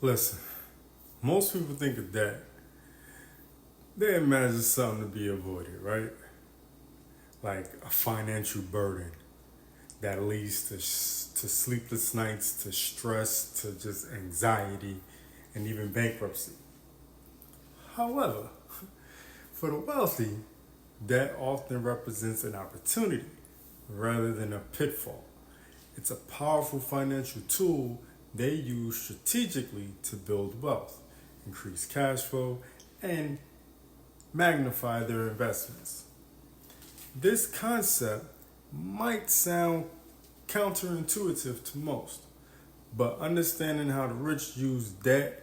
Listen, most people think of debt, they imagine something to be avoided, right? Like a financial burden that leads to sleepless nights, to stress, to just anxiety, and even bankruptcy. However, for the wealthy, debt often represents an opportunity rather than a pitfall. It's a powerful financial tool they use strategically to build wealth, increase cash flow, and magnify their investments. This concept might sound counterintuitive to most, but understanding how the rich use debt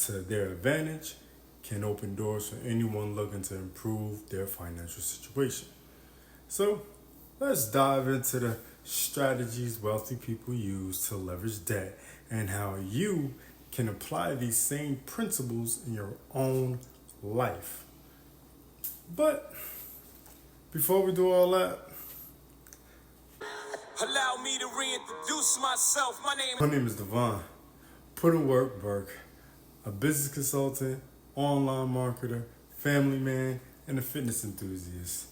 to their advantage can open doors for anyone looking to improve their financial situation. So, let's dive into the strategies wealthy people use to leverage debt and how you can apply these same principles in your own life. But before we do all that, allow me to reintroduce myself. My name is Devon. Put in work, Burke, a business consultant, online marketer, family man, and a fitness enthusiast.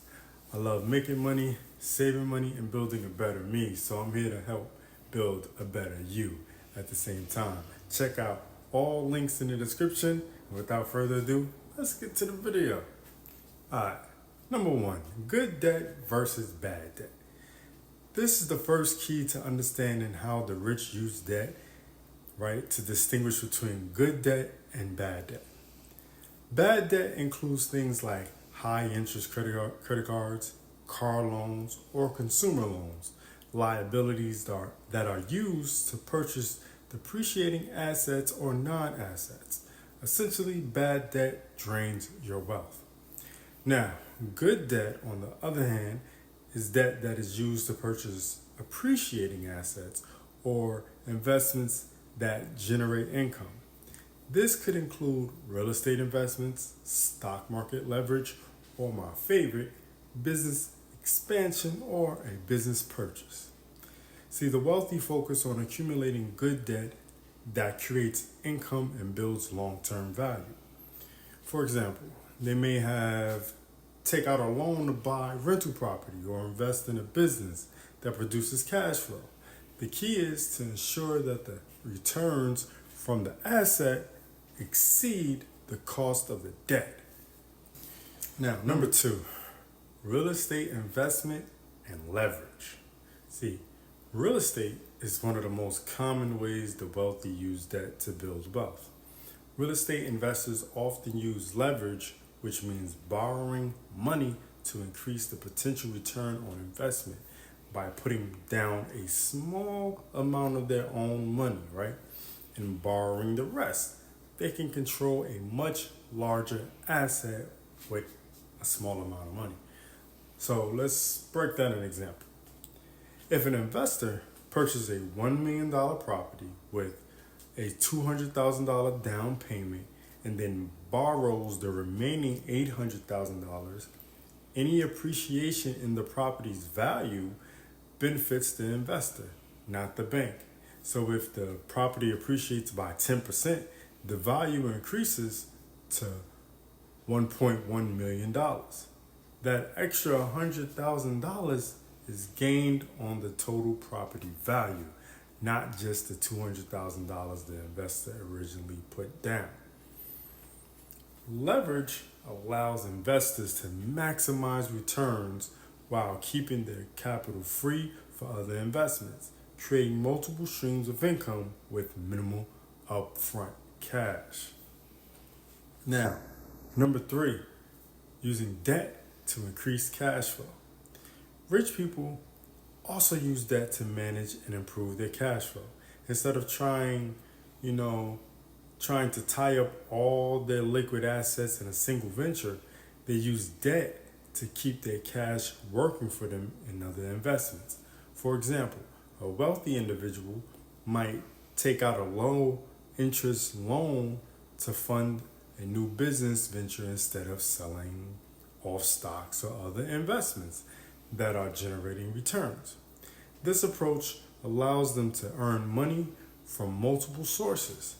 I love making money, saving money, and building a better me. So I'm here to help build a better you at the same time. Check out all links in the description. And without further ado, let's get to the video. Alright, number one, good debt versus bad debt. This is the first key to understanding how the rich use debt, right, to distinguish between good debt and bad debt. Bad debt includes things like high interest credit cards, car loans, or consumer loans, liabilities that are used to purchase depreciating assets or non-assets. Essentially, bad debt drains your wealth. Now, good debt, on the other hand, is debt that is used to purchase appreciating assets or investments that generate income. This could include real estate investments, stock market leverage, or my favorite, business expansion or a business purchase. See, the wealthy focus on accumulating good debt that creates income and builds long-term value. For example, they may have take out a loan to buy rental property or invest in a business that produces cash flow. The key is to ensure that the returns from the asset exceed the cost of the debt. Now, number two, real estate investment and leverage. See, real estate is one of the most common ways the wealthy use debt to build wealth. Real estate investors often use leverage, which means borrowing money to increase the potential return on investment by putting down a small amount of their own money, right? And borrowing the rest. They can control a much larger asset with a small amount of money. So let's break down an example. If an investor purchases a $1 million property with a $200,000 down payment and then borrows the remaining $800,000, any appreciation in the property's value benefits the investor, not the bank. So if the property appreciates by 10%, the value increases to $1.1 million. That extra $100,000 is gained on the total property value, not just the $200,000 the investor originally put down. Leverage allows investors to maximize returns while keeping their capital free for other investments, creating multiple streams of income with minimal upfront cash. Now, number three, using debt to increase cash flow. Rich people also use debt to manage and improve their cash flow. Instead of trying to tie up all their liquid assets in a single venture, they use debt to keep their cash working for them in other investments. For example, a wealthy individual might take out a low interest loan to fund a new business venture instead of selling off stocks or other investments that are generating returns. This approach allows them to earn money from multiple sources.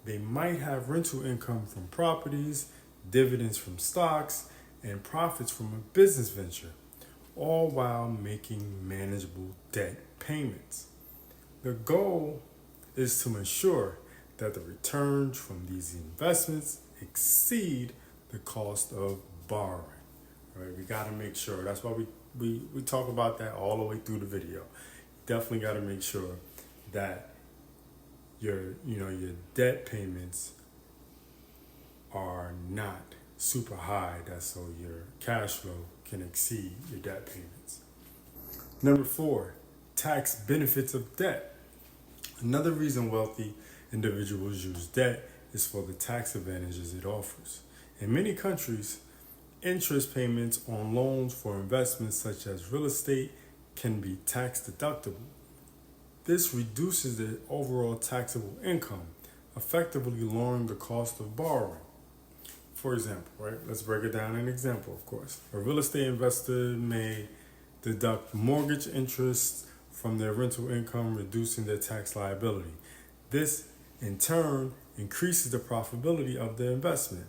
they might have rental income from properties, dividends from stocks, and profits from a business venture, all while making manageable debt payments. The goal is to ensure that the returns from these investments exceed the cost of borrowing. Right? We got to make sure. That's why we talk about that all the way through the video. Definitely got to make sure that your debt payments are not super high, that so your cash flow can exceed your debt payments. Number 4, tax benefits of debt. Another reason wealthy individuals use debt is for the tax advantages it offers. In many countries, interest payments on loans for investments such as real estate can be tax deductible. This reduces the overall taxable income, effectively lowering the cost of borrowing. For example, right? Let's break it down in an example, of course. A real estate investor may deduct mortgage interest from their rental income, reducing their tax liability. This, in turn, increases the profitability of their investment.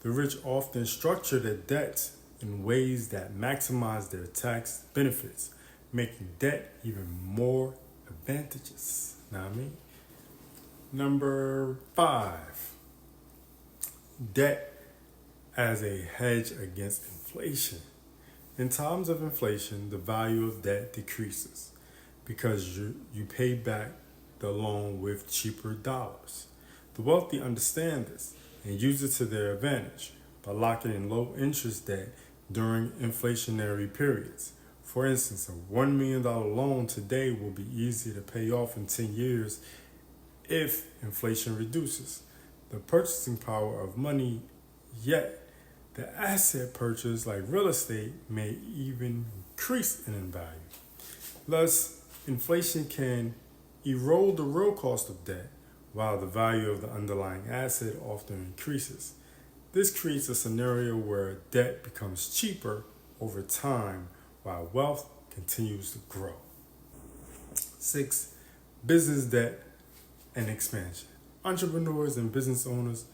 The rich often structure their debts in ways that maximize their tax benefits, making debt even more advantageous. Know what I mean? Number 5, debt as a hedge against inflation. In times of inflation, the value of debt decreases because you pay back the loan with cheaper dollars. The wealthy understand this and use it to their advantage by locking in low interest debt during inflationary periods. For instance, a $1 million loan today will be easy to pay off in 10 years if inflation reduces the purchasing power of money, yet the asset purchase, like real estate, may even increase in value. Thus, inflation can erode the real cost of debt, while the value of the underlying asset often increases. This creates a scenario where debt becomes cheaper over time while wealth continues to grow. 6, business debt and expansion. Entrepreneurs and business owners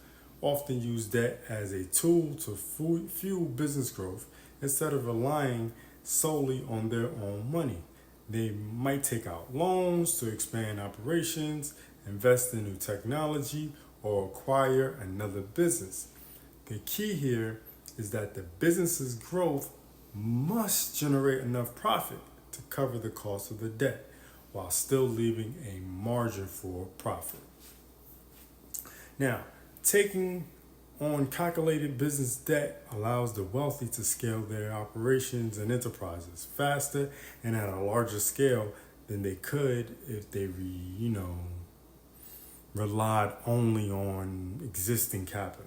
often use debt as a tool to fuel business growth instead of relying solely on their own money. They might take out loans to expand operations, invest in new technology, or acquire another business. The key here is that the business's growth must generate enough profit to cover the cost of the debt while still leaving a margin for profit. Now, taking on calculated business debt allows the wealthy to scale their operations and enterprises faster and at a larger scale than they could if they relied only on existing capital.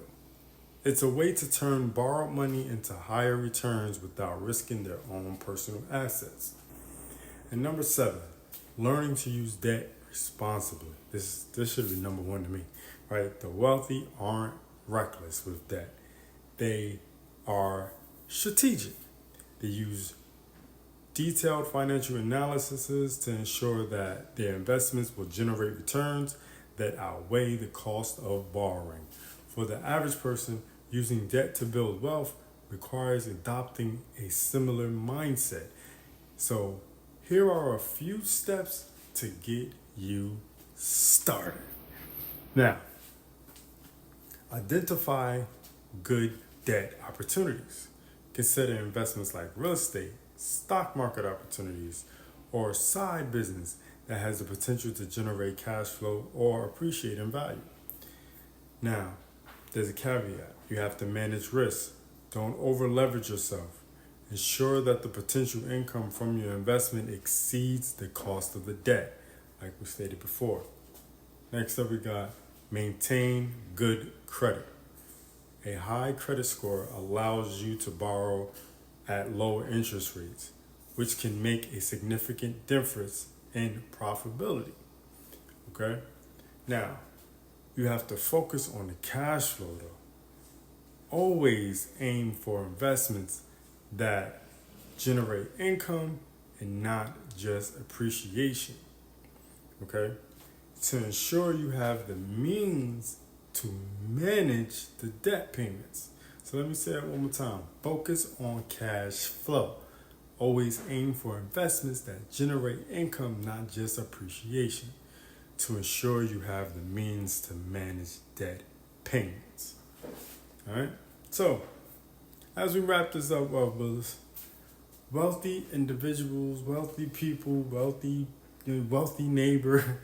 It's a way to turn borrowed money into higher returns without risking their own personal assets. And number 7, learning to use debt responsibly. This should be number 1 to me, right? The wealthy aren't reckless with debt. They are strategic. They use detailed financial analyses to ensure that their investments will generate returns that outweigh the cost of borrowing. For the average person, using debt to build wealth requires adopting a similar mindset. So here are a few steps to get you started. Now, identify good debt opportunities. Consider investments like real estate, stock market opportunities, or side business that has the potential to generate cash flow or appreciate in value. Now, there's a caveat. You have to manage risk. Don't over leverage yourself. Ensure that the potential income from your investment exceeds the cost of the debt, like we stated before. Next up, we got maintain good credit. A high credit score allows you to borrow at lower interest rates, which can make a significant difference in profitability. Okay? Now, you have to focus on the cash flow though. Always aim for investments that generate income and not just appreciation. Okay? To ensure you have the means to manage the debt payments. So let me say that one more time. Focus on cash flow. Always aim for investments that generate income, not just appreciation, to ensure you have the means to manage debt payments. All right? So, as we wrap this up, wealth builders, wealthy individuals, wealthy people, wealthy neighbor,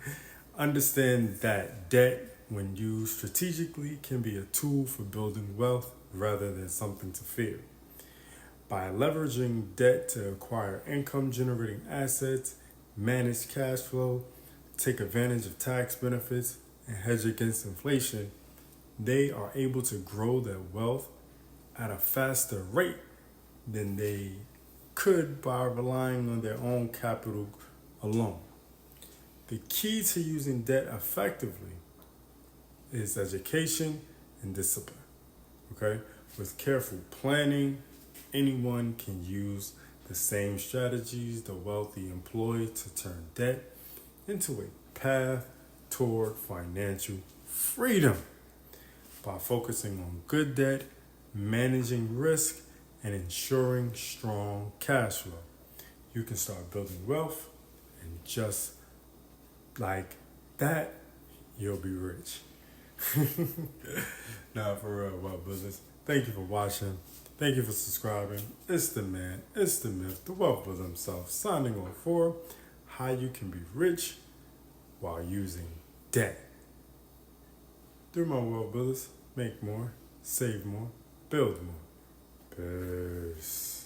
understand that debt, when used strategically, can be a tool for building wealth rather than something to fear. By leveraging debt to acquire income-generating assets, manage cash flow, take advantage of tax benefits, and hedge against inflation, they are able to grow their wealth at a faster rate than they could by relying on their own capital alone. The key to using debt effectively is education and discipline. Okay? With careful planning, anyone can use the same strategies the wealthy employ to turn debt into a path toward financial freedom. By focusing on good debt, managing risk, and ensuring strong cash flow, you can start building wealth, and just like that, you'll be rich. Nah, for real, wealth business. Thank you for watching. Thank you for subscribing. It's the man, it's the myth, the wealth builder himself, signing on for how you can be rich while using debt. Through my wealth builders, make more, save more, build more. Peace.